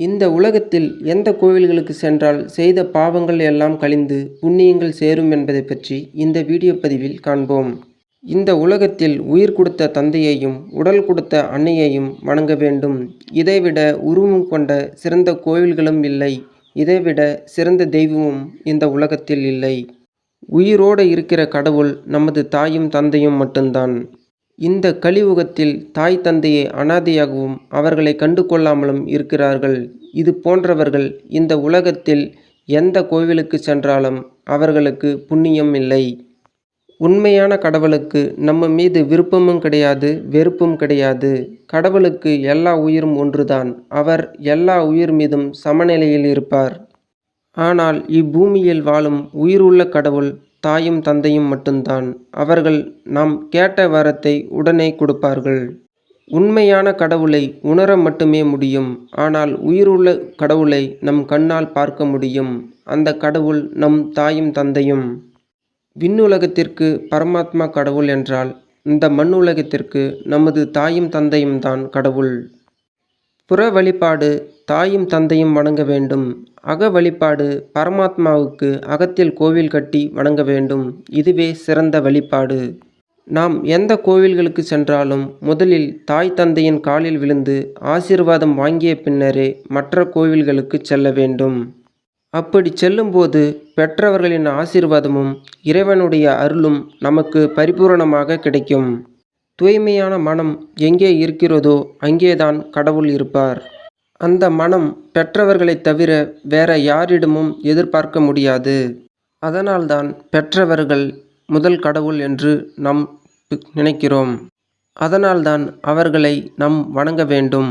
இந்த உலகத்தில் எந்த கோவில்களுக்கு சென்றால் செய்த பாவங்கள் எல்லாம் கழிந்து புண்ணியங்கள் சேரும் என்பதை பற்றி இந்த வீடியோ பதிவில் காண்போம். இந்த உலகத்தில் உயிர் கொடுத்த தந்தையையும் உடல் கொடுத்த அன்னையையும் வணங்க வேண்டும். இதைவிட உருவம் கொண்ட சிறந்த கோவில்களும் இல்லை. இதைவிட சிறந்த தெய்வமும் இந்த உலகத்தில் இல்லை. உயிரோடு இருக்கிற கடவுள் நமது தாயும் தந்தையும் மட்டும்தான். இந்த கலியுகத்தில் தாய் தந்தையை அனாதையாகவும் அவர்களை கண்டு கொள்ளாமலும் இருக்கிறார்கள். இது போன்றவர்கள் இந்த உலகத்தில் எந்த கோவிலுக்கு சென்றாலும் அவர்களுக்கு புண்ணியம் இல்லை. உண்மையான கடவுளுக்கு நம்ம மீது விருப்பமும் கிடையாது, வெறுப்பும் கிடையாது. கடவுளுக்கு எல்லா உயிரும் ஒன்றுதான். அவர் எல்லா உயிர் மீதும் சமநிலையில் இருப்பார். ஆனால் இப்பூமியில் வாழும் உயிருள்ள கடவுள் தாயும் தந்தையும் மட்டும்தான். அவர்கள் நாம் கேட்ட வரத்தை உடனே கொடுப்பார்கள். உண்மையான கடவுளை உணர மட்டுமே முடியும். ஆனால் உயிருள்ள கடவுளை நம் கண்ணால் பார்க்க முடியும். அந்த கடவுள் நம் தாயும் தந்தையும். விண்ணுலகத்திற்கு பரமாத்மா கடவுள் என்றால் இந்த மண் உலகத்திற்கு நமது தாயும் தந்தையும் தான் கடவுள். புற வழிபாடு தாயும் தந்தையும் வணங்க வேண்டும். அக வழிபாடு பரமாத்மாவுக்கு அகத்தில் கோவில் கட்டி வணங்க வேண்டும். இதுவே சிறந்த வழிபாடு. நாம் எந்த கோவில்களுக்கு சென்றாலும் முதலில் தாய் தந்தையின் காலில் விழுந்து ஆசீர்வாதம் வாங்கிய பின்னரே மற்ற கோவில்களுக்கு செல்ல வேண்டும். அப்படி செல்லும்போது பெற்றவர்களின் ஆசீர்வாதமும் இறைவனுடைய அருளும் நமக்கு பரிபூரணமாக கிடைக்கும். தூய்மையான மனம் எங்கே இருக்கிறதோ அங்கேதான் கடவுள் இருப்பார். அந்த மனம் பெற்றவர்களை தவிர வேற யாரிடமும் எதிர்பார்க்க முடியாது. அதனால்தான் பெற்றவர்கள் முதல் கடவுள் என்று நாம் நினைக்கிறோம். அதனால்தான் அவர்களை நாம் வணங்க வேண்டும்.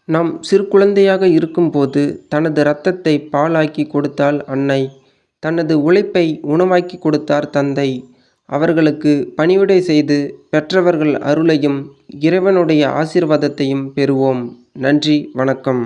நாம் சிறு குழந்தையாக இருக்கும்போது தனது இரத்தத்தை பாலாக்கி கொடுத்தாள் அன்னை. தனது உழைப்பை உணவாக்கி கொடுத்தார் தந்தை. அவர்களுக்கு பணிவிடை செய்து பெற்றவர்கள் அருளையும் இறைவனுடைய ஆசீர்வாதத்தையும் பெறுவோம். நன்றி, வணக்கம்.